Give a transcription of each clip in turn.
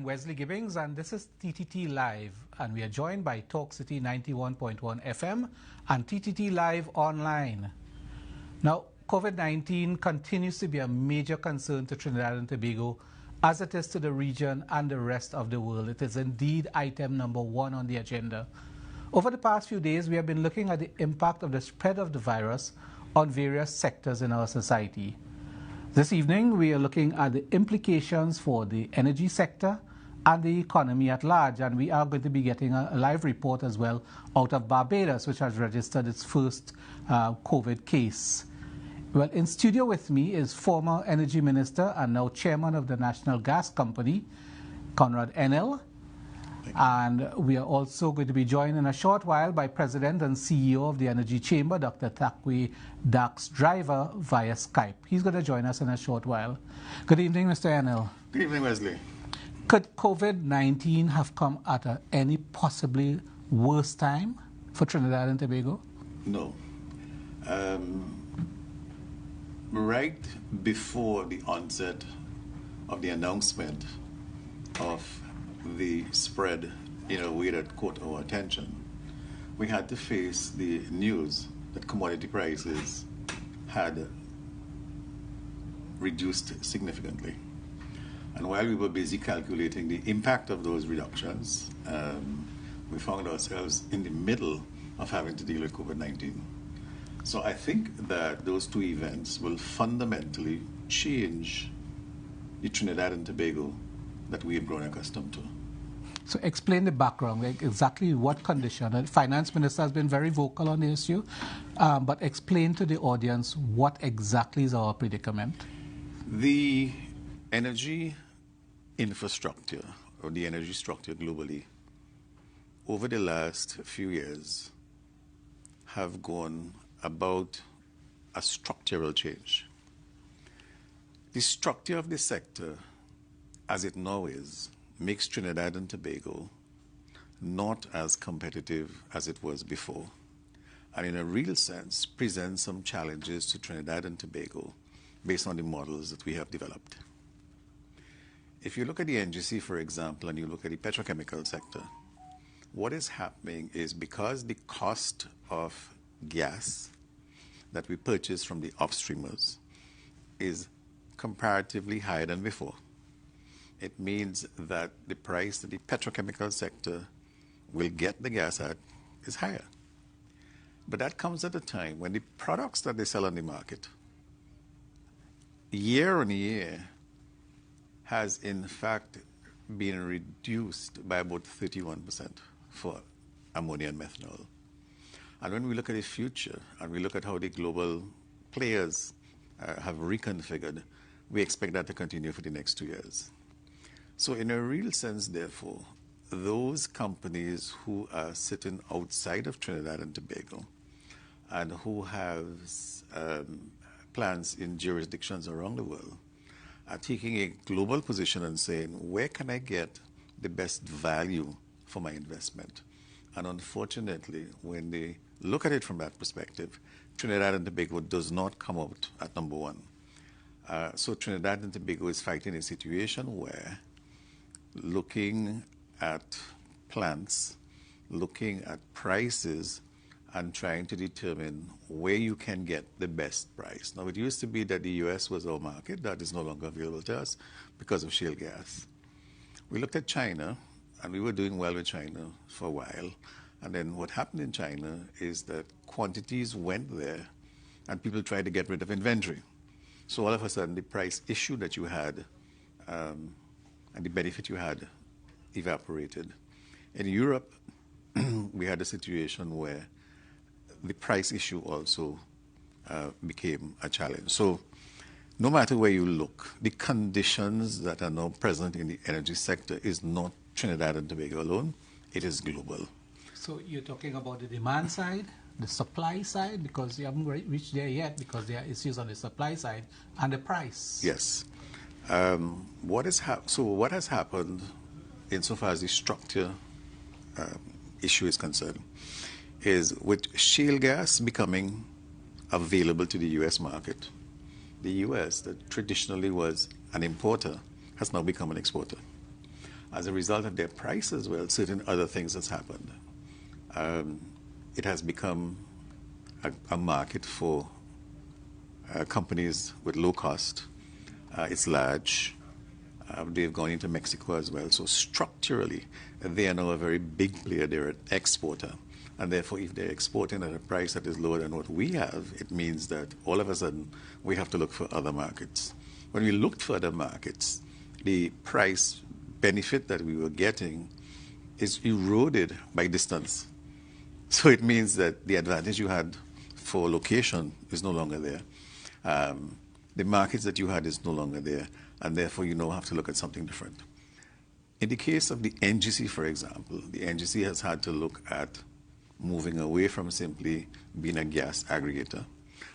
Wesley Gibbings, and this is TTT Live, and we are joined by Talk City 91.1 FM and TTT Live online. Now, COVID-19 continues to be a major concern to Trinidad and Tobago, as it is to the region and the rest of the world. It is indeed item number one on the agenda. Over the past few days, we have been looking at the impact of the spread of the virus on various sectors in our society. This evening, we are looking at the implications for the energy sector and the economy at large, and we are going to be getting a live report as well out of Barbados, which has registered its first COVID case. Well, in studio with me is former Energy Minister and now Chairman of the National Gas Company, Conrad Enill. And we are also going to be joined in a short while by President and CEO of the NGC Chamber, Dr. Thackwray Driver, via Skype. He's going to join us in a short while. Good evening, Mr. Enill. Good evening, Wesley. Could COVID-19 have come at any possibly worse time for Trinidad and Tobago? No. Right before the onset of the announcement of the spread in a way that caught our attention, we had to face the news that commodity prices had reduced significantly. And while we were busy calculating the impact of those reductions, we found ourselves in the middle of having to deal with COVID-19. So I think that those two events will fundamentally change the Trinidad and Tobago that we have grown accustomed to. So explain the background, like exactly what condition. The Finance Minister has been very vocal on the issue, but explain to the audience what exactly is our predicament. The energy infrastructure, or the energy structure globally, over the last few years have gone about a structural change. The structure of the sector, as it now is, makes Trinidad and Tobago not as competitive as it was before, and in a real sense presents some challenges to Trinidad and Tobago based on the models that we have developed. If you look at the NGC, for example, and you look at the petrochemical sector, what is happening is because the cost of gas that we purchase from the upstreamers is comparatively higher than before. It means that the price that the petrochemical sector will get the gas at is higher. But that comes at a time when the products that they sell on the market, year on year, has in fact been reduced by about 31% for ammonia and methanol. And when we look at the future and we look at how the global players have reconfigured, we expect that to continue for the next 2 years. So in a real sense, therefore, those companies who are sitting outside of Trinidad and Tobago and who have plants in jurisdictions around the world are taking a global position and saying, where can I get the best value for my investment? And unfortunately, when they look at it from that perspective, Trinidad and Tobago does not come out at number one. So Trinidad and Tobago is fighting a situation where looking at plants, looking at prices, and trying to determine where you can get the best price. Now, it used to be that the US was our market. That is no longer available to us because of shale gas. We looked at China, and we were doing well with China for a while. And then what happened in China is that quantities went there, and people tried to get rid of inventory. So all of a sudden, the price issue that you had and the benefit you had evaporated. In Europe, we had a situation where the price issue also became a challenge. So no matter where you look, the conditions that are now present in the energy sector is not Trinidad and Tobago alone, it is global. So you're talking about the demand side, the supply side, because you haven't reached there yet because there are issues on the supply side, and the price. Yes. What has happened insofar as the structure issue is concerned is with shale gas becoming available to the U.S. market, the U.S. that traditionally was an importer has now become an exporter. As a result of their price as well, certain other things has happened. It has become a market for companies with low cost. It's large. They've gone into Mexico as well. So structurally, they are now a very big player. They're an exporter. And therefore, if they're exporting at a price that is lower than what we have, it means that all of a sudden we have to look for other markets. When we looked for other markets, the price benefit that we were getting is eroded by distance. So it means that the advantage you had for location is no longer there. The markets that you had is no longer there, and therefore you now have to look at something different. In the case of the NGC, for example, the NGC has had to look at moving away from simply being a gas aggregator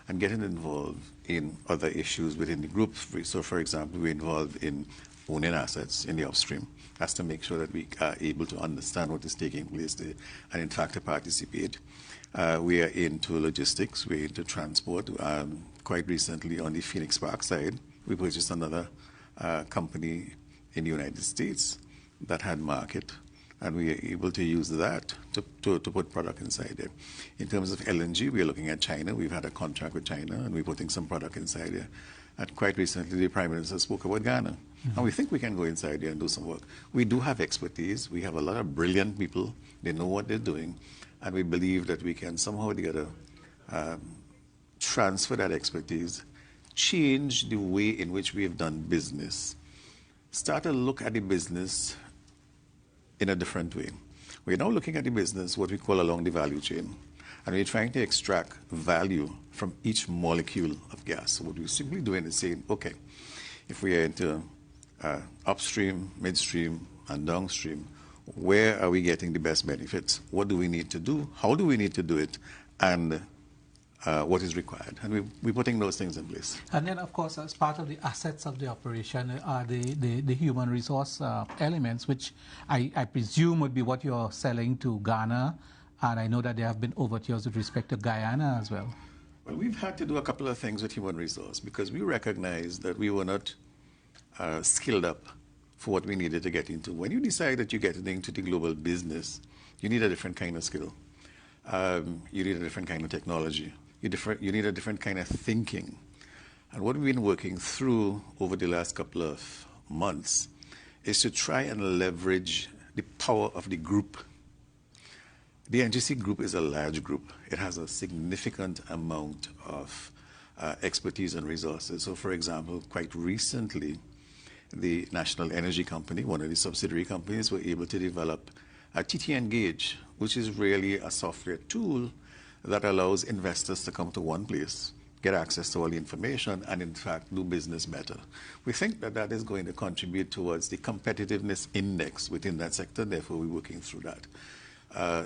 and getting involved in other issues within the group. So, for example, we're involved in owning assets in the upstream. That's to make sure that we are able to understand what is taking place there and, in fact, to participate. We are into logistics. We're into transport. Quite recently, on the Phoenix Park side, we purchased another company in the United States that had market, and we are able to use that to put product inside there. In terms of LNG, we are looking at China. We've had a contract with China, and we're putting some product inside there. And quite recently, the Prime Minister spoke about Ghana. And we think we can go inside there and do some work. We do have expertise. We have a lot of brilliant people. They know what they're doing. And we believe that we can somehow together transfer that expertise, change the way in which we have done business, start to look at the business in a different way. We're now looking at the business, what we call along the value chain, and we're trying to extract value from each molecule of gas. So what we're simply doing is saying, okay, if we are into upstream, midstream, and downstream, where are we getting the best benefits? What do we need to do? How do we need to do it? And what is required? And we're putting those things in place. And then, of course, as part of the assets of the operation are the human resource elements, which I presume would be what you're selling to Ghana. And I know that there have been overtures with respect to Guyana as well. Well, we've had to do a couple of things with human resource because we recognized that we were not skilled up for what we needed to get into. When you decide that you're getting into the global business, you need a different kind of skill. You need a different kind of technology. You need a different kind of thinking. And what we've been working through over the last couple of months is to try and leverage the power of the group. The NGC group is a large group. It has a significant amount of expertise and resources. So, for example, quite recently, the National Energy Company, one of the subsidiary companies, were able to develop a TT Engage, which is really a software tool that allows investors to come to one place, get access to all the information, and in fact do business better. We think that that is going to contribute towards the competitiveness index within that sector, therefore we're working through that.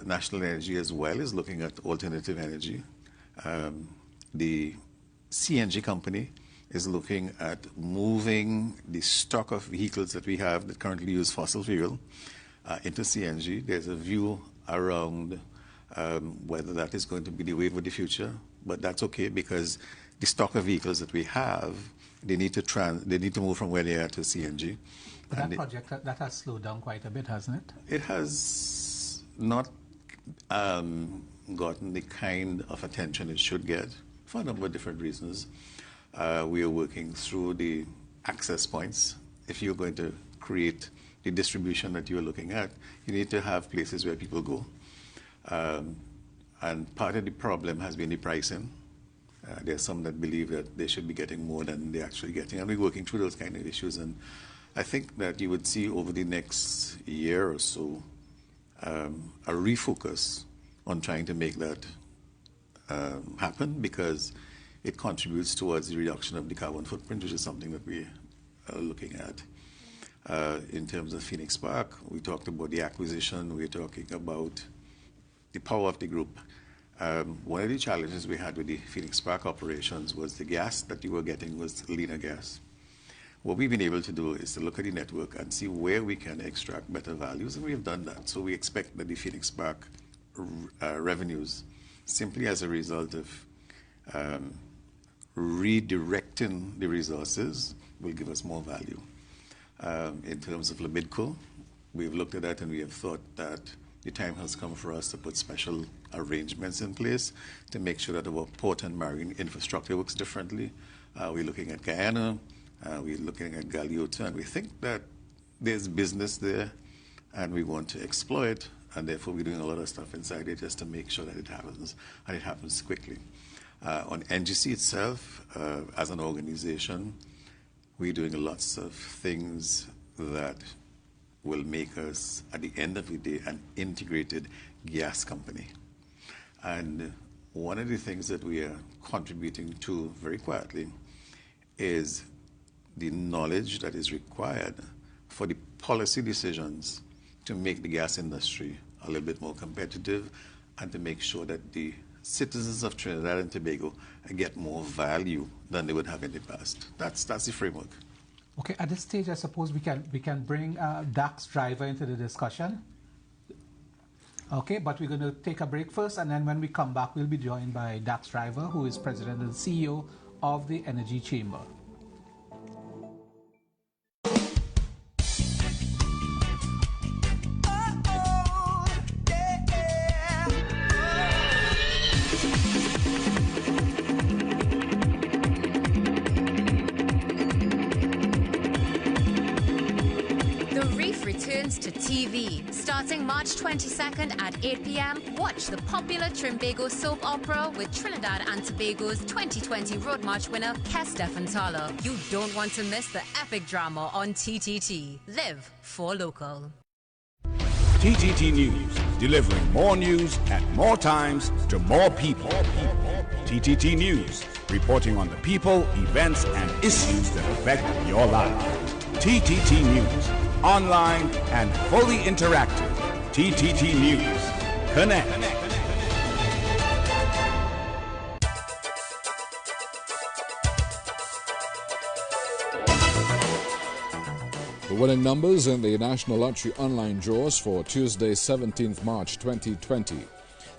National Energy as well is looking at alternative energy. The CNG company is looking at moving the stock of vehicles that we have that currently use fossil fuel into CNG. There's a view around whether that is going to be the wave of the future, but that's okay because the stock of vehicles that we have, they need to move from where they are to CNG. But that project that has slowed down quite a bit, hasn't it? It has not gotten the kind of attention it should get for a number of different reasons. We are working through the access points. If you're going to create the distribution that you're looking at, you need to have places where people go. And part of the problem has been the pricing. There are some that believe that they should be getting more than they're actually getting, and we're working through those kind of issues. And I think that you would see over the next year or so a refocus on trying to make that happen because it contributes towards the reduction of the carbon footprint, which is something that we are looking at. In terms of Phoenix Park, we talked about the acquisition. We're talking about the power of the group. One of the challenges we had with the Phoenix Park operations was the gas that you were getting was leaner gas. What we've been able to do is to look at the network and see where we can extract better values, and we have done that. So we expect that the Phoenix Park revenues, simply as a result of redirecting the resources, will give us more value. In terms of Labidco, we've looked at that and we have thought that the time has come for us to put special arrangements in place to make sure that our port and marine infrastructure works differently. We're looking at Guyana, we're looking at Galeota, and we think that there's business there and we want to exploit, and therefore we're doing a lot of stuff inside it just to make sure that it happens, and it happens quickly. On NGC itself, as an organization, we're doing lots of things that will make us, at the end of the day, an integrated gas company. And one of the things that we are contributing to very quietly is the knowledge that is required for the policy decisions to make the gas industry a little bit more competitive and to make sure that the citizens of Trinidad and Tobago get more value than they would have in the past. That's the framework. Okay, at this stage, I suppose we can bring Dax Driver into the discussion. Okay, but we're going to take a break first, and then when we come back, we'll be joined by Dax Driver, who is President and CEO of the Energy Chamber. To TV. Starting March 22nd at 8 p.m., watch the popular Trimbago soap opera with Trinidad and Tobago's 2020 Road March winner, Kester Fantala. You don't want to miss the epic drama on TTT. Live for local. TTT News, delivering more news at more times to more people. TTT News, reporting on the people, events, and issues that affect your life. TTT News, online and fully interactive. TTT News. Connect. The winning numbers in the National Lottery online draws for Tuesday, 17th March 2020.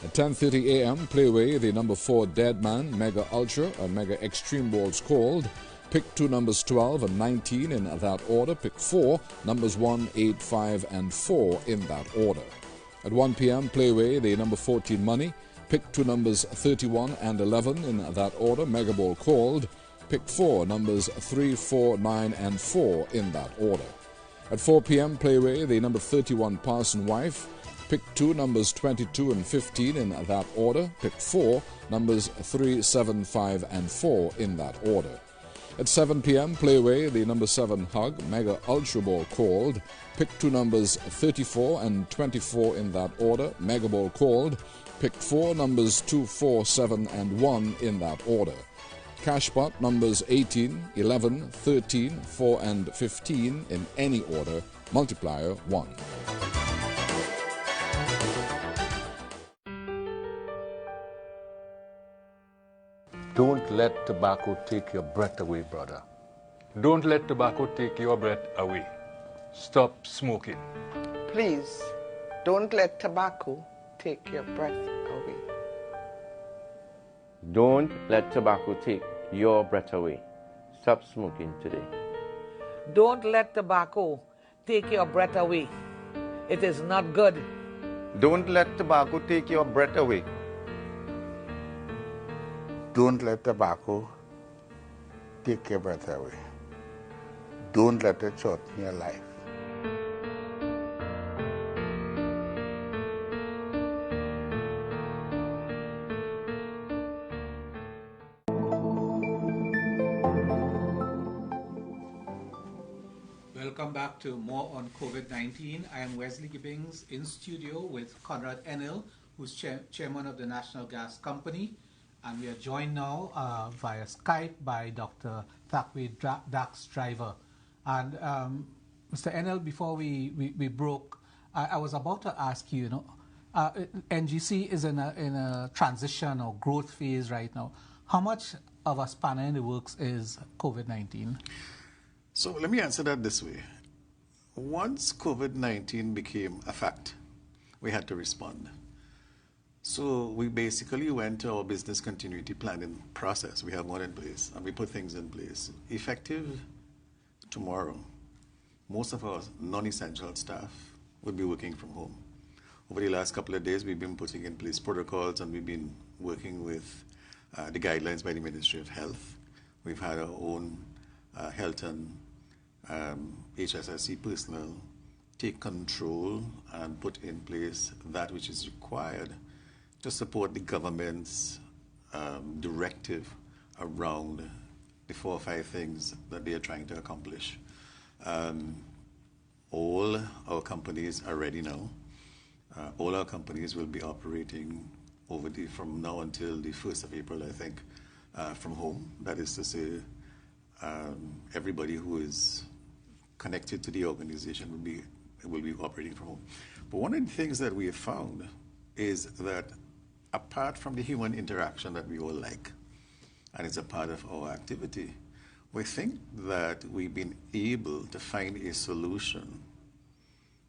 At 10:30 a.m., play away the number 4 Dead Man, Mega Ultra, and Mega Extreme balls called. Pick 2 numbers 12 and 19 in that order. Pick 4 numbers 1, 8, 5, and 4 in that order. At 1 p.m., play away the number 14 Money. Pick 2 numbers 31 and 11 in that order. Mega Ball called. Pick 4 numbers 3, 4, 9, and 4 in that order. At 4 p.m., play away the number 31 Parson Wife. Pick 2 numbers 22 and 15 in that order. Pick 4 numbers 3, 7, 5, and 4 in that order. At 7 p.m., play away the number 7 Hug, Mega Ultra Ball called. Pick 2 numbers 34 and 24 in that order. Mega Ball called. Pick 4 numbers 2, 4, 7, and 1 in that order. Cash pot numbers 18, 11, 13, 4, and 15 in any order. Multiplier 1. Don't let tobacco take your breath away, brother. Don't let tobacco take your breath away. Stop smoking. Please, don't let tobacco take your breath away. Don't let tobacco take your breath away. Stop smoking today. Don't let tobacco take your breath away. It is not good. Don't let tobacco take your breath away. Don't let tobacco take your breath away. Don't let it shorten your life. Welcome back to more on COVID-19. I am Wesley Gibbings in studio with Conrad Enill, who's chairman of the National Gas Company. And we are joined now via Skype by Dr. Thackwray Driver. And Mr. Enill, before we broke, I was about to ask you, NGC is in a transition or growth phase right now. How much of a spanner in the works is COVID-19? So let me answer that this way. Once COVID-19 became a fact, we had to respond. So we basically went to our business continuity planning process. We have one in place, and we put things in place. Effective tomorrow, most of our non-essential staff would be working from home. Over the last couple of days, we've been putting in place protocols, and we've been working with the guidelines by the Ministry of Health. We've had our own health and HSSC personnel take control and put in place that which is required to support the government's directive around the 4 or 5 things that they are trying to accomplish. All our companies are ready now. All our companies will be operating from now until the 1st of April, I think, from home. That is to say, everybody who is connected to the organization will be operating from home. But one of the things that we have found is that apart from the human interaction that we all like, and it's a part of our activity, we think that we've been able to find a solution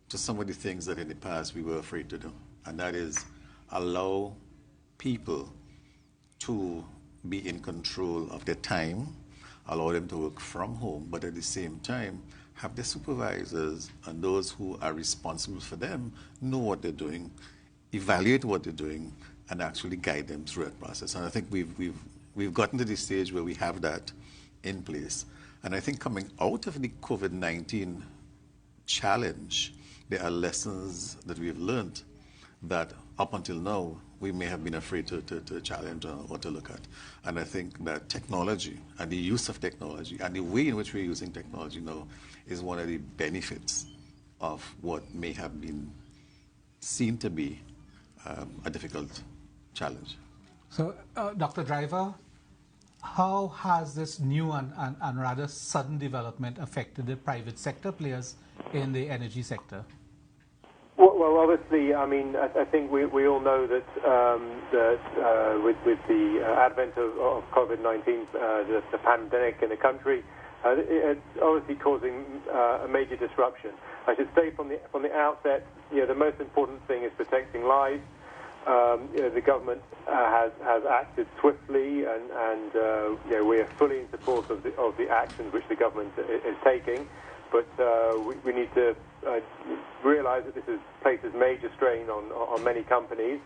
to some of the things that in the past we were afraid to do, and that is allow people to be in control of their time, allow them to work from home, but at the same time have the supervisors and those who are responsible for them know what they're doing, evaluate what they're doing, and actually guide them through that process. And I think we've gotten to the stage where we have that in place. And I think coming out of the COVID-19 challenge, there are lessons that we've learned that up until now we may have been afraid to challenge or to look at. And I think that technology and the use of technology and the way in which we're using technology now is one of the benefits of what may have been seen to be a difficult challenge. So, Dr. Driver, how has this new and rather sudden development affected the private sector players in the energy sector? Well, obviously, I mean, I think we all know that with the advent of COVID-19, the pandemic in the country, it's obviously causing a major disruption. I should say from the outset, the most important thing is protecting lives. The government has acted swiftly, and we are fully in support of the actions which the government is taking. But we need to realize that this places major strain on many companies.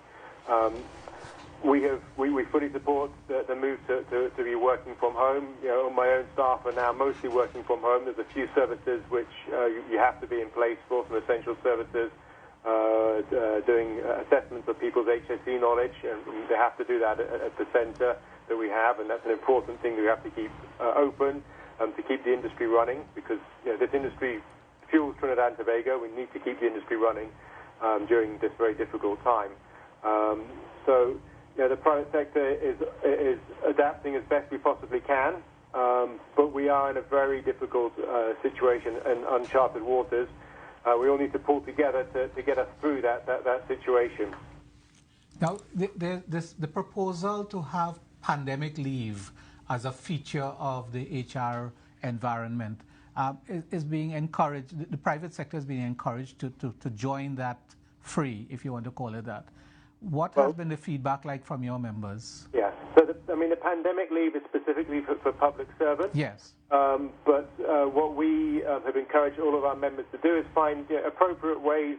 We fully support the move to be working from home. My own staff are now mostly working from home. There's a few services which you have to be in place for, some essential services, doing assessments of people's HSE knowledge, and they have to do that at the centre that we have, and that's an important thing that we have to keep open. To keep the industry running, because this industry fuels Trinidad and Tobago. We need to keep the industry running during this very difficult time. So the private sector is adapting as best we possibly can, but we are in a very difficult situation in uncharted waters. We all need to pull together to get us through that situation. Now, the proposal to have pandemic leave as a feature of the HR environment is being encouraged. The private sector is being encouraged to join that free, if you want to call it that. What has been the feedback like from your members? Yeah, so the pandemic leave is specifically for public servants. Yes. But what we have encouraged all of our members to do is find appropriate ways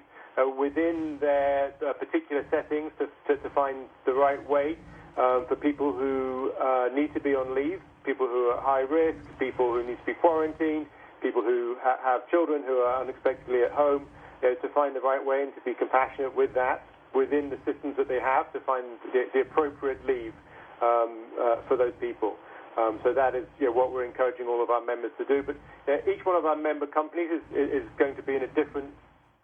within their particular settings to find the right way. For people who need to be on leave, people who are high risk, people who need to be quarantined, people who have children who are unexpectedly at home, to find the right way and to be compassionate with that within the systems that they have, to find the appropriate leave for those people. So that is what we're encouraging all of our members to do. But each one of our member companies is going to be in a different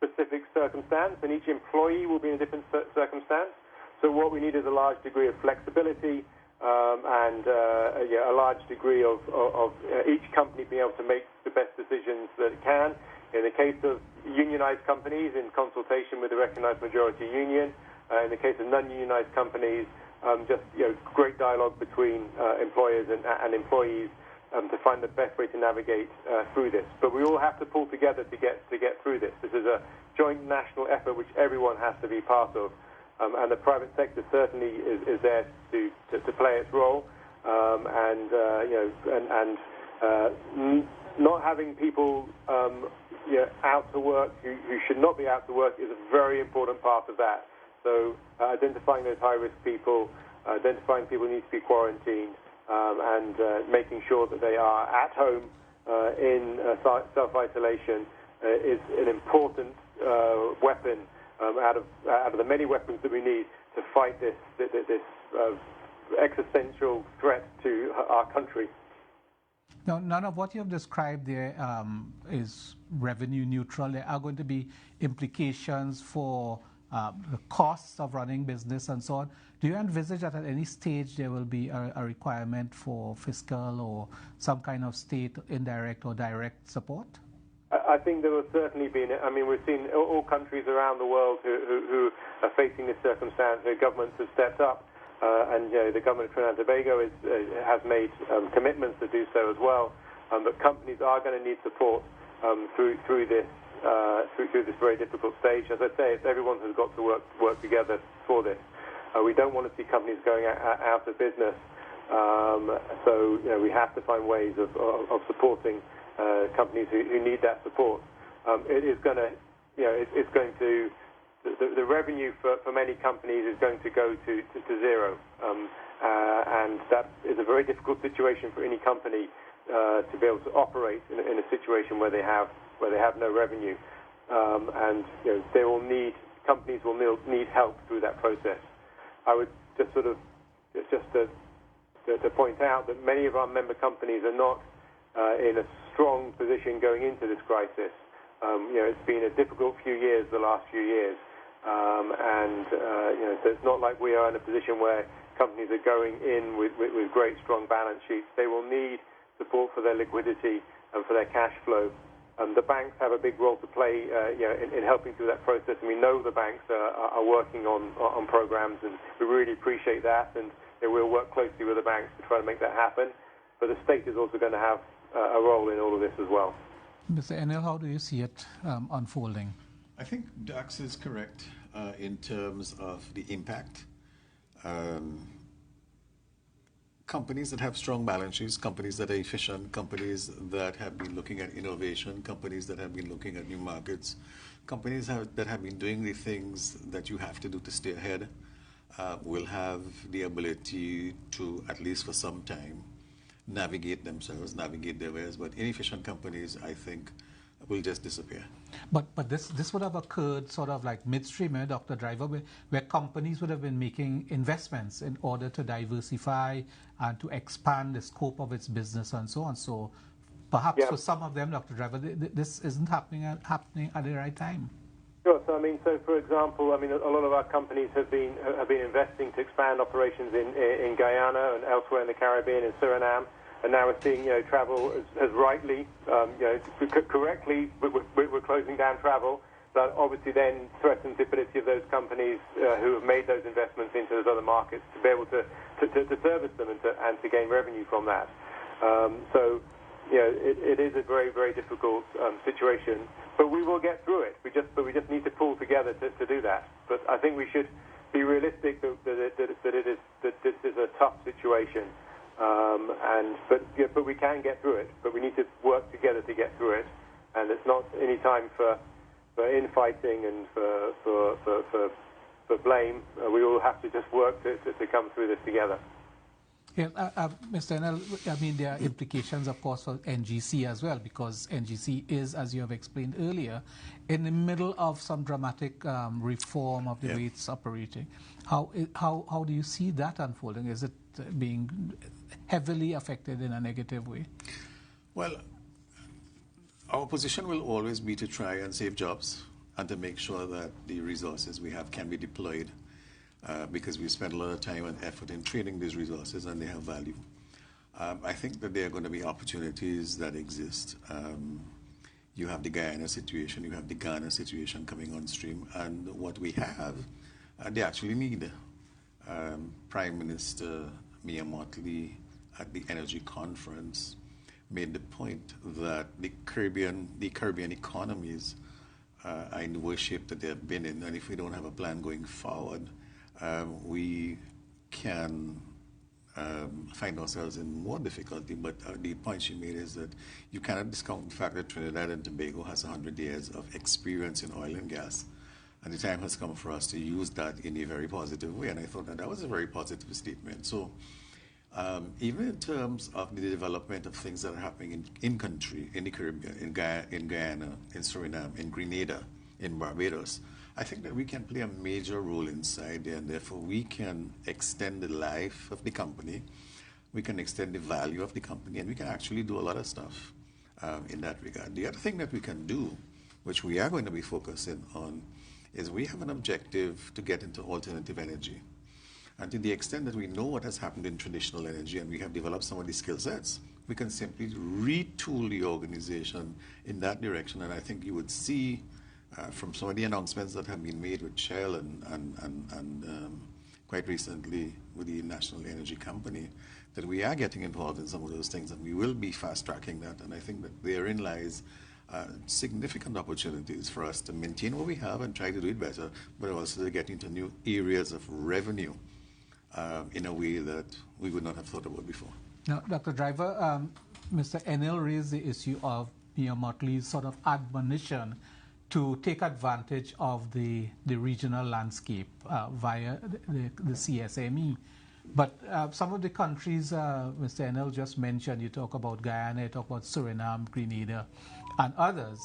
specific circumstance, and each employee will be in a different circumstance. So what we need is a large degree of flexibility and a large degree of each company being able to make the best decisions that it can. In the case of unionized companies, in consultation with the recognized majority union. In the case of non-unionized companies, just great dialogue between employers and employees to find the best way to navigate through this. But we all have to pull together to get through this. This is a joint national effort which everyone has to be part of. And the private sector certainly is there to play its role, and not having people out to work, who should not be out to work, is a very important part of that. So identifying those high-risk people, identifying people who need to be quarantined, and making sure that they are at home in self-isolation is an important weapon out of the many weapons that we need to fight this existential threat to our country. Now, none of what you have described there is revenue neutral. There are going to be implications for the costs of running business and so on. Do you envisage that at any stage there will be a requirement for fiscal or some kind of state indirect or direct support? I think there will certainly be. I mean, we've seen all countries around the world who are facing this circumstance. Their governments have stepped up, and the government of Trinidad and Tobago has made commitments to do so as well. But companies are going to need support through this very difficult stage. As I say, everyone has got to work together for this. We don't want to see companies going out of business. So we have to find ways of supporting companies who need that support. It is going to, it's going to, the revenue for many companies is going to go to zero, and that is a very difficult situation for any company to be able to operate in a situation where they have no revenue, and companies will need help through that process. I would just to point out that many of our member companies are not in a strong position going into this crisis. It's been a difficult few years, the last few years, and so it's not like we are in a position where companies are going in with great strong balance sheets. They will need support for their liquidity and for their cash flow. The banks have a big role to play in helping through that process, and we know the banks are working on programs, and we really appreciate that, and we'll work closely with the banks to try to make that happen. But the state is also going to have a role in all of this as well. Mr. Enill, how do you see it unfolding? I think Dax is correct in terms of the impact. Companies that have strong balance sheets, companies that are efficient, companies that have been looking at innovation, companies that have been looking at new markets, companies that have been doing the things that you have to do to stay ahead, will have the ability to, at least for some time, navigate themselves, navigate their ways. But inefficient companies, I think, will just disappear. But this would have occurred sort of like midstream, Dr. Driver, where companies would have been making investments in order to diversify and to expand the scope of its business and so on. So perhaps for some of them, Dr. Driver, this isn't happening at the right time. Sure. So for example, a lot of our companies have been investing to expand operations in Guyana and elsewhere in the Caribbean, in Suriname. And now we're seeing, travel as rightly, correctly, we're closing down travel. That obviously then threatens the ability of those companies who have made those investments into those other markets to be able to service them and to gain revenue from that. It is a very, very difficult situation. But we will get through it. We just need to pull together to do that. But I think we should be realistic that this is a tough situation. But we can get through it. But we need to work together to get through it. And it's not any time for infighting and for blame. We all have to just work to come through this together. Yeah, Mr. Enill, there are implications, of course, for NGC as well, because NGC is, as you have explained earlier, in the middle of some dramatic reform of the way it's operating. How do you see that unfolding? Is it being heavily affected in a negative way? Well, our position will always be to try and save jobs and to make sure that the resources we have can be deployed. Because we spend a lot of time and effort in training these resources and they have value. I think that there are going to be opportunities that exist. You have the Guyana situation, you have the Ghana situation coming on stream, and what we have, they actually need. Prime Minister Mia Mottley at the Energy Conference made the point that the Caribbean economies are in the worst shape that they have been in, and if we don't have a plan going forward, we can find ourselves in more difficulty. But the point she made is that you cannot discount the fact that Trinidad and Tobago has 100 years of experience in oil and gas. And the time has come for us to use that in a very positive way. And I thought that was a very positive statement. So even in terms of the development of things that are happening in country, in the Caribbean, in Guyana, in Suriname, in Grenada, in Barbados, I think that we can play a major role inside there, and therefore we can extend the life of the company, we can extend the value of the company, and we can actually do a lot of stuff in that regard. The other thing that we can do, which we are going to be focusing on, is we have an objective to get into alternative energy. And to the extent that we know what has happened in traditional energy and we have developed some of the skill sets, we can simply retool the organization in that direction. And I think you would see from some of the announcements that have been made with Shell and quite recently with the National Energy Company, that we are getting involved in some of those things, and we will be fast-tracking that. And I think that therein lies significant opportunities for us to maintain what we have and try to do it better, but also to get into new areas of revenue in a way that we would not have thought about before. Now, Dr. Driver, Mr. Enill raised the issue of Motley's sort of admonition to take advantage of the regional landscape via the CSME. But some of the countries Mr. Enill just mentioned, you talk about Guyana, you talk about Suriname, Grenada, and others,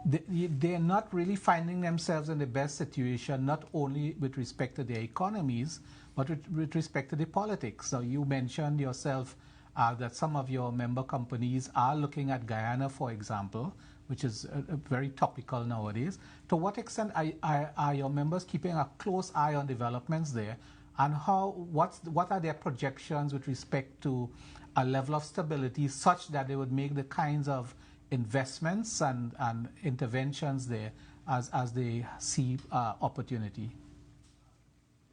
they're not really finding themselves in the best situation, not only with respect to their economies, but with respect to the politics. So you mentioned yourself that some of your member companies are looking at Guyana, for example, which is very topical nowadays. To what extent are your members keeping a close eye on developments there, and what are their projections with respect to a level of stability such that they would make the kinds of investments and interventions there as they see opportunity?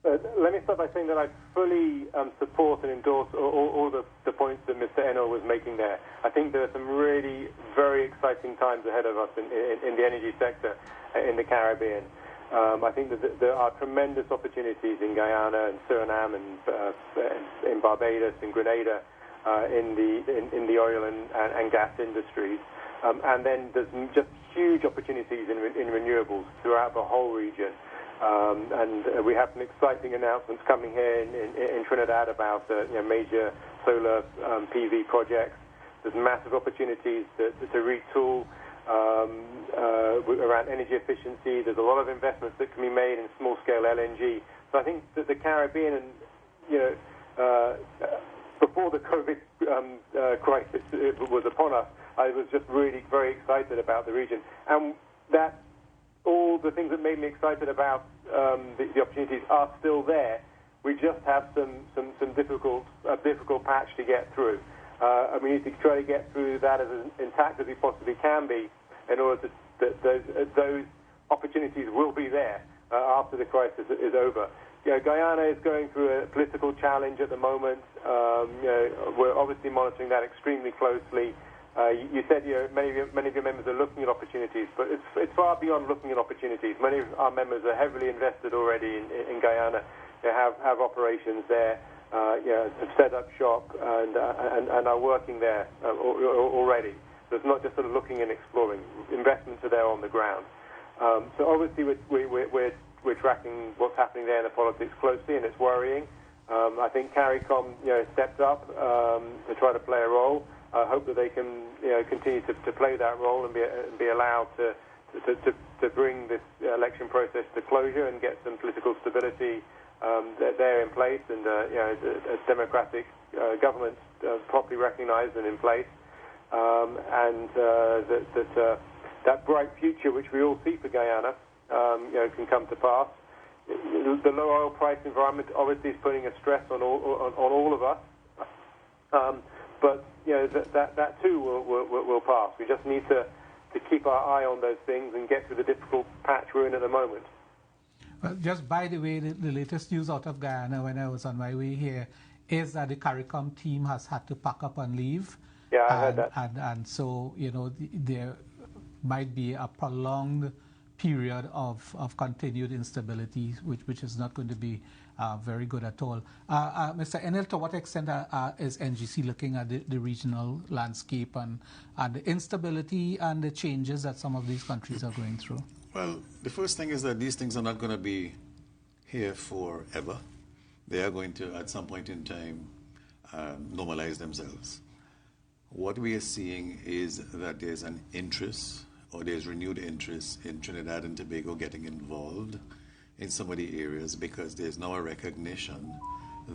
Let me start by saying that I fully support and endorse all the points that Mr. Enill was making there. I think there are some really very exciting times ahead of us in the energy sector in the Caribbean. I think that there are tremendous opportunities in Guyana and Suriname and in Barbados and Grenada in the oil and gas industries. And then there's just huge opportunities in renewables throughout the whole region. And we have some exciting announcements coming here in Trinidad about major solar PV projects. There's massive opportunities to retool around energy efficiency. There's a lot of investments that can be made in small-scale LNG. So I think that the Caribbean, before the COVID crisis was upon us, I was just really very excited about the region. And that all the things that made me excited about the opportunities are still there. We just have some difficult patch to get through. And we need to try to get through that as intact as we possibly can be, in order that those opportunities will be there after the crisis is over. Guyana is going through a political challenge at the moment. We're obviously monitoring that extremely closely. You said many of your members are looking at opportunities, but it's far beyond looking at opportunities. Many of our members are heavily invested already in Guyana. They have operations there, have set up shop and are working there already. So it's not just sort of looking and exploring. Investments are there on the ground. So obviously we're tracking what's happening there in the politics closely, and it's worrying. I think CARICOM stepped up to try to play a role. I hope that they can continue to play that role and be allowed to bring this election process to closure and get some political stability there in place, and a democratic government properly recognized and in place, and that bright future which we all see for Guyana can come to pass. The low oil price environment obviously is putting a stress on all of us, but that too will pass. We just need to keep our eye on those things and get through the difficult patch we're in at the moment. Well, just by the way, the latest news out of Guyana when I was on my way here is that the CARICOM team has had to pack up and leave. Yeah, I heard that. And so, there might be a prolonged period of continued instability, which is not going to be very good at all. Mr. Enill, to what extent is NGC looking at the regional landscape and the instability and the changes that some of these countries are going through? Well, the first thing is that these things are not going to be here forever. They are going to, at some point in time, normalize themselves. What we are seeing is that there's an interest, or there's renewed interest in Trinidad and Tobago getting involved in some of the areas, because there's now a recognition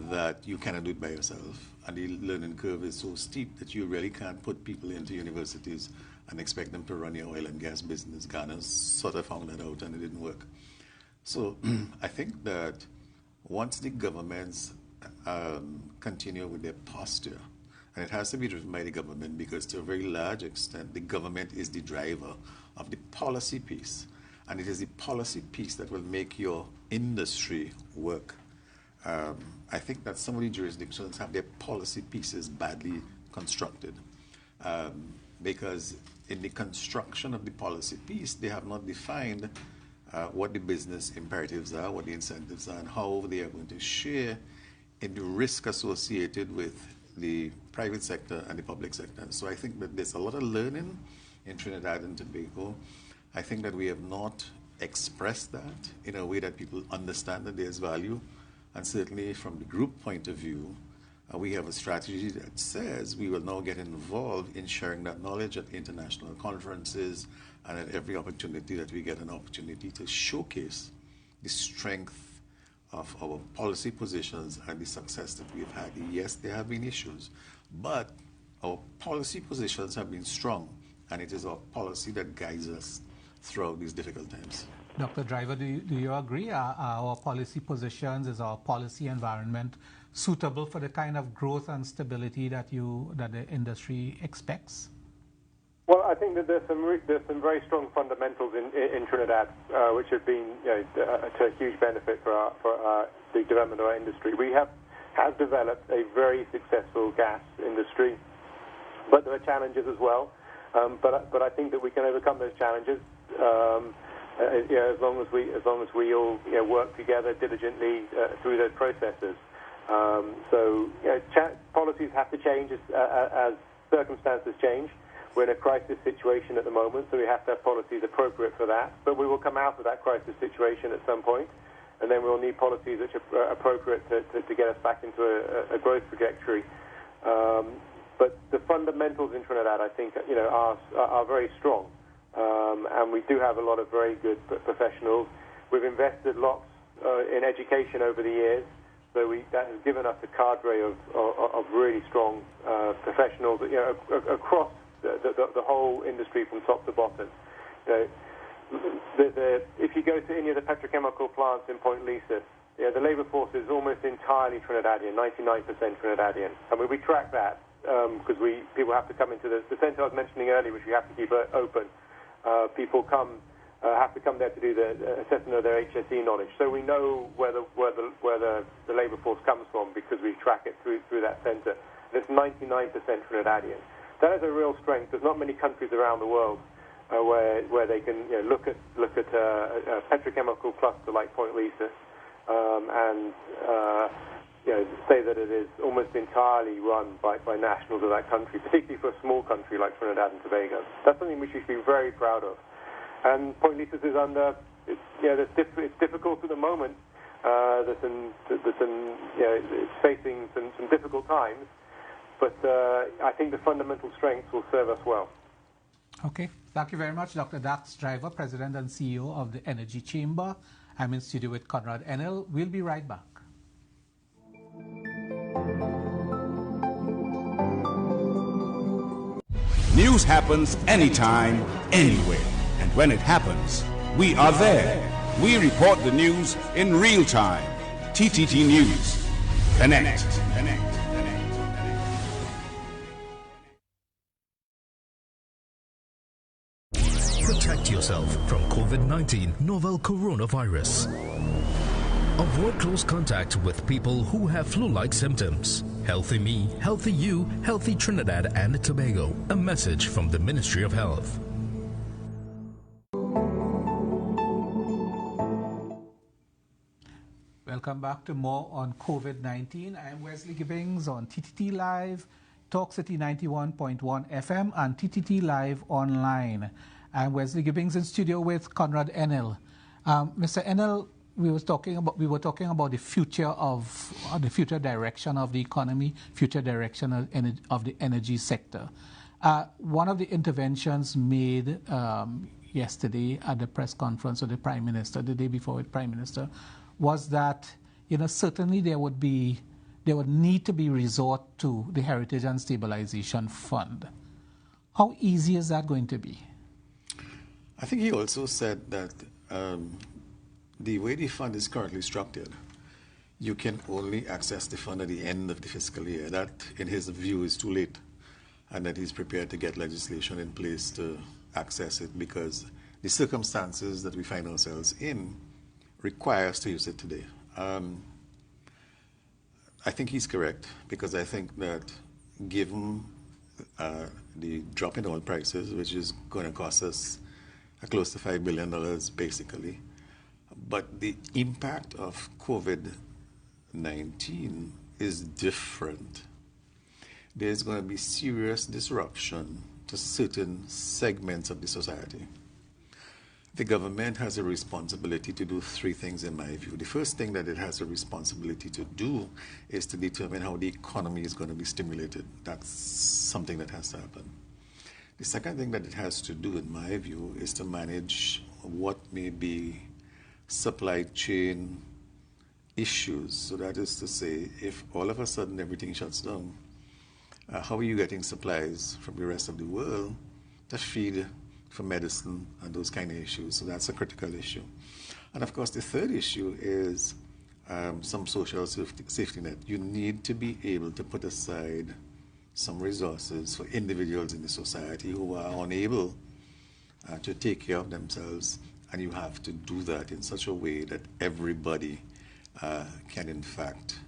that you cannot do it by yourself, and the learning curve is so steep that you really can't put people into universities and expect them to run your oil and gas business. Ghana sort of found that out and it didn't work. So I think that once the governments continue with their posture, and it has to be driven by the government, because to a very large extent the government is the driver of the policy piece, and it is the policy piece that will make your industry work. I think that some of the jurisdictions have their policy pieces badly constructed, because in the construction of the policy piece they have not defined what the business imperatives are, what the incentives are, and how they are going to share in the risk associated with the private sector and the public sector. So I think that there's a lot of learning in Trinidad and Tobago. I think that we have not expressed that in a way that people understand that there's value. And certainly from the group point of view, we have a strategy that says we will now get involved in sharing that knowledge at international conferences and at every opportunity that we get an opportunity to showcase the strength of our policy positions and the success that we've had. Yes, there have been issues, but our policy positions have been strong, and it is our policy that guides us throughout these difficult times. Dr. Driver, do you agree? Our policy positions, is our policy environment suitable for the kind of growth and stability that the industry expects? Well, I think that there's some very strong fundamentals in Trinidad, which have been to a huge benefit for the development of our industry. We have developed a very successful gas industry, but there are challenges as well. But I think that we can overcome those challenges as long as we all work together diligently through those processes. Policies have to change as circumstances change. We're in a crisis situation at the moment, so we have to have policies appropriate for that. But we will come out of that crisis situation at some point, and then we'll need policies which are appropriate to get us back into a growth trajectory. But the fundamentals in Trinidad, I think, are very strong, and we do have a lot of very good professionals. We've invested lots in education over the years, so that has given us a cadre of really strong professionals, across the whole industry from top to bottom. If you go to any of the petrochemical plants in Point Lisa, the labour force is almost entirely Trinidadian, 99% Trinidadian. I mean, we track that because people have to come into the centre I was mentioning earlier, which we have to keep open. People have to come there to do the assessment of their HSE knowledge. So we know where the labour force comes from because we track it through that centre. And it's 99% Trinidadian. That is a real strength. There's not many countries around the world where they can look at a petrochemical cluster like Point Lisa and say that it is almost entirely run by nationals of that country, particularly for a small country like Trinidad and Tobago. That's something we should be very proud of. And Point Lisa is under. It's difficult at the moment. It's facing some difficult times. But I think the fundamental strengths will serve us well. Okay. Thank you very much, Dr. Dax Driver, President and CEO of the Energy Chamber. I'm in studio with Conrad Enill. We'll be right back. News happens anytime, anywhere. And when it happens, we are there. We report the news in real time. TTT News. Connect. Protect yourself from COVID-19 novel coronavirus. Avoid close contact with people who have flu-like symptoms. Healthy me, healthy you, healthy Trinidad and Tobago. A message from the Ministry of Health. Welcome back to more on COVID-19. I'm Wesley Gibbings on TTT Live, Talk City 91.1 FM, and TTT Live online. I'm Wesley Gibbings in studio with Conrad Enill. Mr. Enill, we were talking about the future direction of the economy, future direction of the energy sector. One of the interventions made yesterday at the press conference of the Prime Minister, the day before with Prime Minister, was that certainly there would need to be resort to the Heritage and Stabilization Fund. How easy is that going to be? I think he also said that the way the fund is currently structured, you can only access the fund at the end of the fiscal year. That, in his view, is too late, and that he's prepared to get legislation in place to access it because the circumstances that we find ourselves in require us to use it today. I think he's correct because I think that given the drop in oil prices, which is going to cost us close to $5 billion basically, but the impact of COVID-19 is different. There's going to be serious disruption to certain segments of the society. The government has a responsibility to do three things in my view. The first thing that it has a responsibility to do is to determine how the economy is going to be stimulated. That's something that has to happen. The second thing that it has to do, in my view, is to manage what may be supply chain issues. So that is to say, if all of a sudden everything shuts down, how are you getting supplies from the rest of the world to feed for medicine and those kind of issues? So that's a critical issue. And of course, the third issue is some social safety net. You need to be able to put aside some resources for individuals in the society who are unable to take care of themselves, and you have to do that in such a way that everybody can in fact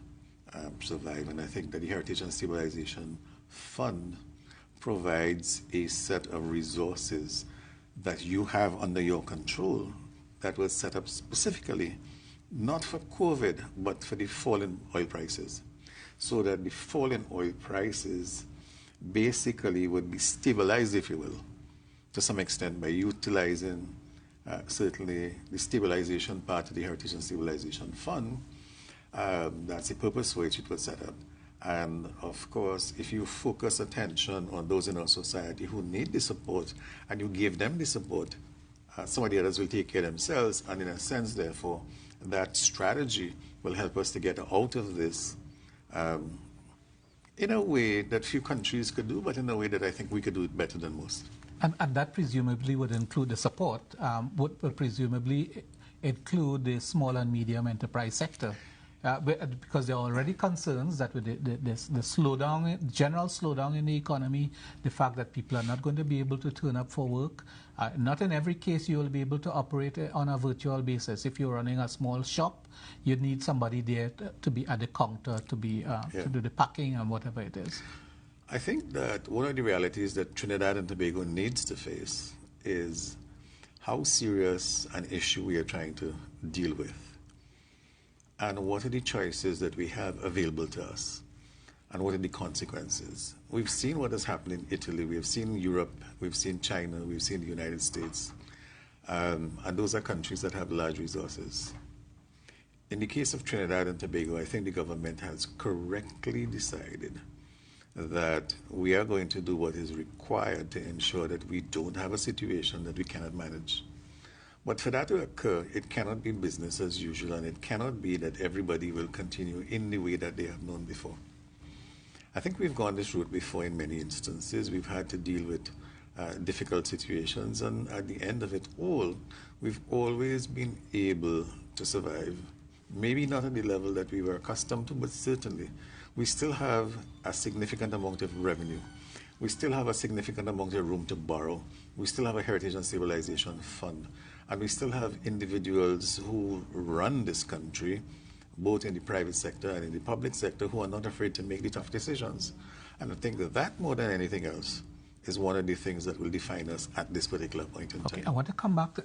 survive. And I think that the Heritage and Stabilization Fund provides a set of resources that you have under your control that was set up specifically not for COVID but for the fall in oil prices, so that the fall in oil prices basically would be stabilized, if you will, to some extent by utilizing certainly the stabilization part of the Heritage and Stabilization Fund. That's the purpose for which it was set up. And of course, if you focus attention on those in our society who need the support and you give them the support, some of the others will take care of themselves. And in a sense, therefore, that strategy will help us to get out of this in a way that few countries could do, but in a way that I think we could do it better than most. And that presumably would include the support, would presumably include the small and medium enterprise sector. Because there are already concerns that with the slowdown, general slowdown in the economy, the fact that people are not going to be able to turn up for work. Not in every case you will be able to operate on a virtual basis. If you're running a small shop, you need somebody there to be at the counter, to be to do the packing and whatever it is. I think that one of the realities that Trinidad and Tobago needs to face is how serious an issue we are trying to deal with. And what are the choices that we have available to us? And what are the consequences? We've seen what has happened in Italy. We've seen Europe. We've seen China. We've seen the United States. And those are countries that have large resources. In the case of Trinidad and Tobago, I think the government has correctly decided that we are going to do what is required to ensure that we don't have a situation that we cannot manage. But for that to occur, it cannot be business as usual, and it cannot be that everybody will continue in the way that they have known before. I think we've gone this route before in many instances. We've had to deal with difficult situations, and at the end of it all, we've always been able to survive. Maybe not at the level that we were accustomed to, but certainly we still have a significant amount of revenue. We still have a significant amount of room to borrow. We still have a Heritage and Stabilization Fund. And we still have individuals who run this country, both in the private sector and in the public sector, who are not afraid to make the tough decisions. And I think that more than anything else is one of the things that will define us at this particular point in time. I want to come back to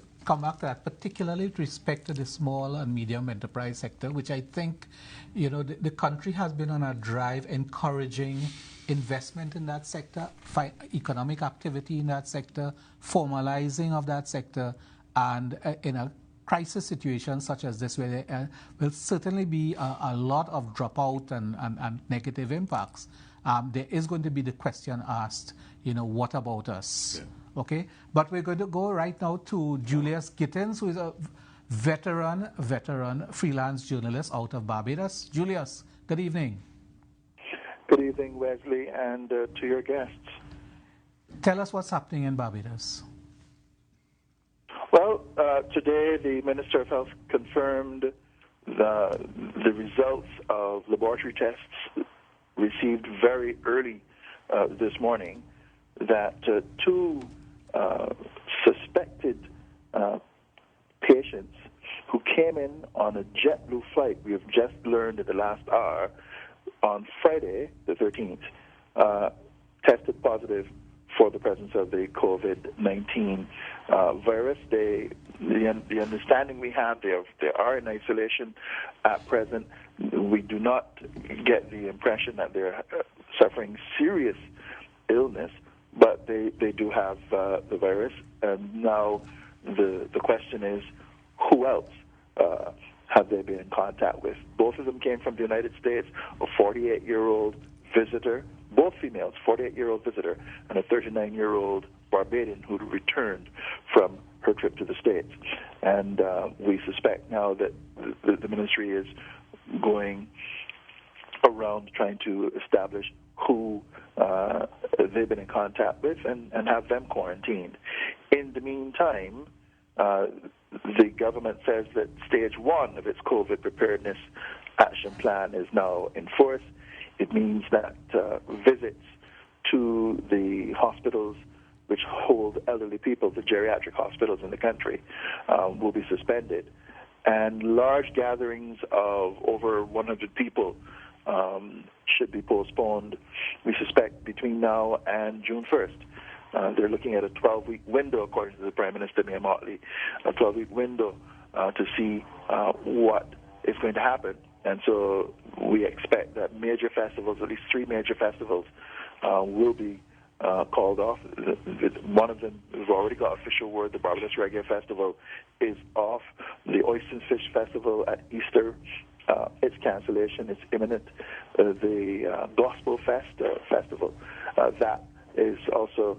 that, particularly with respect to the small and medium enterprise sector, which I think, the country has been on a drive encouraging investment in that sector, economic activity in that sector, formalizing of that sector, and in a crisis situation such as this, where there will certainly be a lot of dropout and negative impacts, there is going to be the question asked, what about us? Yeah. Okay, but we're going to go right now to Julius Kittens, who is a veteran freelance journalist out of Barbados. Julius, good evening. Good evening, Wesley, and to your guests. Tell us what's happening in Barbados. Well, today the Minister of Health confirmed the results of laboratory tests received very early this morning that two suspected patients who came in on a JetBlue flight, we have just learned in the last hour, on Friday, the 13th, tested positive for the presence of the COVID-19 virus. The understanding we have, they are in isolation at present. We do not get the impression that they're suffering serious illness, but they do have the virus. And now the question is, who else have they been in contact with? Both of them came from the United States, a 48-year-old visitor, both females, 48-year-old visitor, and a 39-year-old Barbadian who returned from her trip to the States. And we suspect now that the ministry is going around trying to establish who they've been in contact with and have them quarantined. In the meantime, the government says that stage one of its COVID preparedness action plan is now in force. It means that visits to the hospitals which hold elderly people, the geriatric hospitals in the country, will be suspended. And large gatherings of over 100 people should be postponed, we suspect, between now and June 1st. They're looking at a 12-week window, according to the Prime Minister, Mayor Motley, a 12-week window to see what is going to happen. And so we expect that major festivals, at least 3 major festivals, will be called off. One of them, we've already got official word, the Barbados Reggae Festival is off. The Oyster and Fish Festival at Easter, its cancellation is imminent. The Gospel Festival, that is also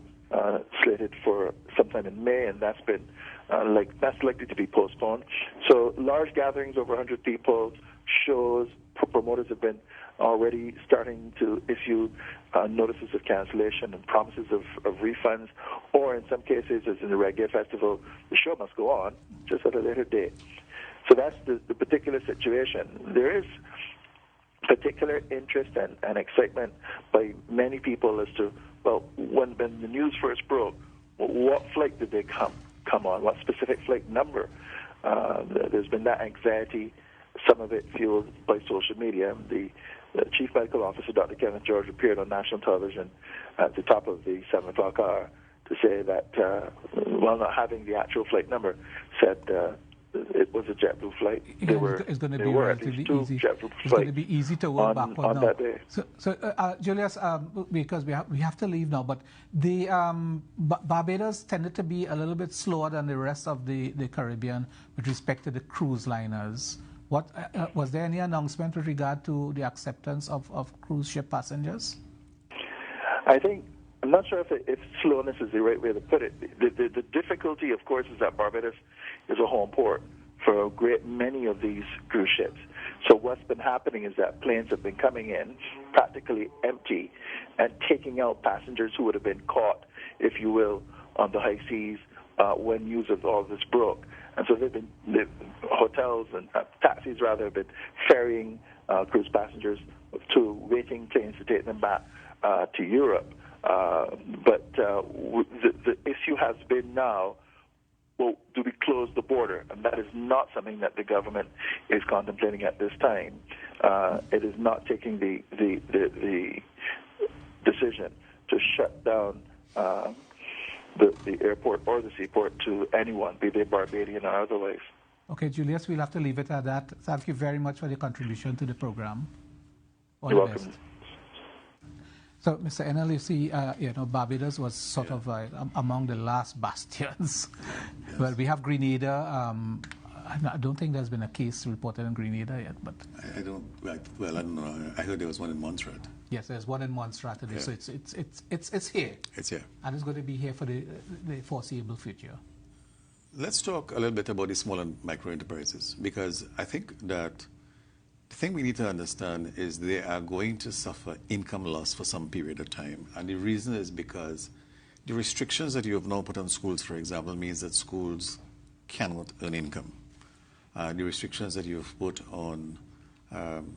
slated for sometime in May, and that's been that's likely to be postponed. So large gatherings, over 100 people, shows, promoters have been already starting to issue notices of cancellation and promises of refunds, or in some cases, as in the Reggae Festival, the show must go on, just at a later date. So that's the particular situation. There is particular interest and excitement by many people as to, well, when the news first broke, what flight did they come on? What specific flight number? There's been that anxiety, some of it fueled by social media. The Chief Medical Officer, Dr. Kenneth George, appeared on national television at the top of the 7 o'clock hour to say that, while not having the actual flight number, said it was a JetBlue flight. It's going to be relatively easy. It's going to be easy to work backward on now. That day. So Julius, because we have to leave now, but the Barbados tended to be a little bit slower than the rest of the Caribbean with respect to the cruise liners. What was there any announcement with regard to the acceptance of cruise ship passengers? I'm not sure if slowness is the right way to put it. The difficulty, of course, is that Barbados is a home port for a great many of these cruise ships. So what's been happening is that planes have been coming in practically empty and taking out passengers who would have been caught, if you will, on the high seas when news of all this broke. And so the hotels and taxis, rather, have been ferrying cruise passengers to waiting planes to take them back to Europe. But the issue has been now, well, do we close the border? And that is not something that the government is contemplating at this time. It is not taking the decision to shut down the airport or the seaport to anyone, be they Barbadian or otherwise. Okay, Julius, we'll have to leave it at that. Thank you very much for your contribution to the program. All You're the welcome. best. So, Mr. Enill, you see, Barbados was sort of among the last bastions. Yes. Well, we have Grenada. I don't think there's been a case reported in Grenada yet, but I don't. Well, I don't know. I heard there was one in Montserrat. Yes, there's one in Montserrat today. Yeah. So it's here. It's here, and it's going to be here for the foreseeable future. Let's talk a little bit about the small and micro enterprises, because I think that the thing we need to understand is they are going to suffer income loss for some period of time. And the reason is because the restrictions that you have now put on schools, for example, means that schools cannot earn income. The restrictions that you've put on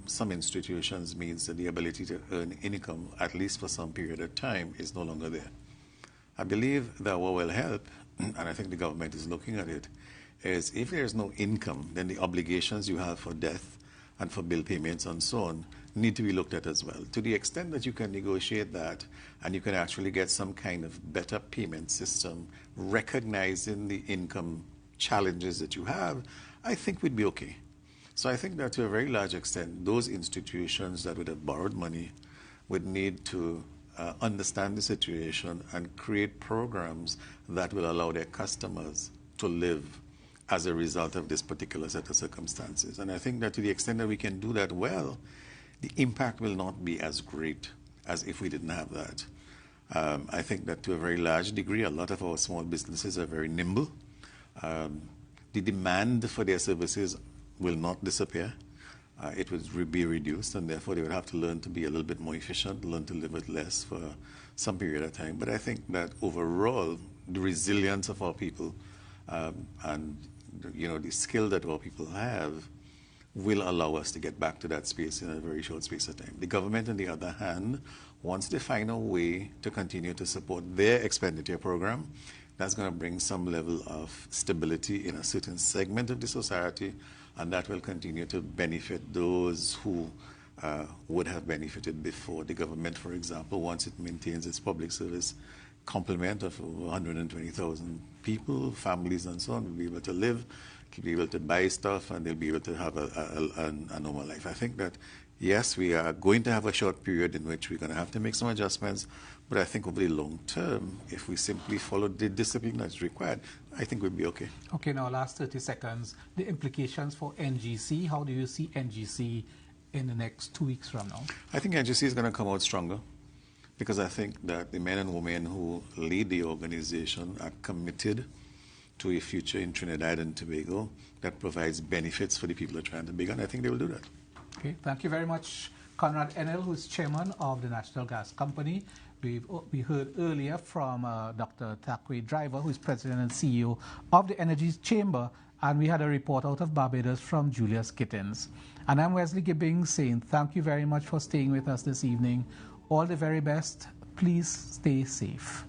some institutions means that the ability to earn income, at least for some period of time, is no longer there. I believe that what will help, and I think the government is looking at it, is if there is no income, then the obligations you have for death and for bill payments and so on need to be looked at as well. To the extent that you can negotiate that and you can actually get some kind of better payment system recognizing the income challenges that you have, I think we'd be okay. So I think that to a very large extent, those institutions that would have borrowed money would need to understand the situation and create programs that will allow their customers to live as a result of this particular set of circumstances. And I think that to the extent that we can do that well, the impact will not be as great as if we didn't have that. I think that to a very large degree, a lot of our small businesses are very nimble. The demand for their services will not disappear. It would be reduced, and therefore they would have to learn to be a little bit more efficient, learn to live with less for some period of time. But I think that overall, the resilience of our people and the skill that our people have will allow us to get back to that space in a very short space of time. The government, on the other hand, wants to find a way to continue to support their expenditure program. That's going to bring some level of stability in a certain segment of the society, and that will continue to benefit those who would have benefited before. The government, for example, once it maintains its public service complement of over 120,000 people, families and so on, will be able to live, will be able to buy stuff, and they'll be able to have a normal life. I think that, yes, we are going to have a short period in which we're going to have to make some adjustments, but I think over the long term, if we simply follow the discipline that's required, I think we'll be okay. Okay, now last 30 seconds, the implications for NGC. How do you see NGC in the next 2 weeks from now? I think NGC is going to come out stronger, because I think that the men and women who lead the organization are committed to a future in Trinidad and Tobago that provides benefits for the people of Trinidad and Tobago, and I think they will do that. Okay, thank you very much, Conrad Enill, who is chairman of the National Gas Company. We heard earlier from Dr. Thackwray Driver, who is president and CEO of the Energy Chamber, and we had a report out of Barbados from Julius Kittens. And I'm Wesley Gibbings saying thank you very much for staying with us this evening. All the very best. Please stay safe.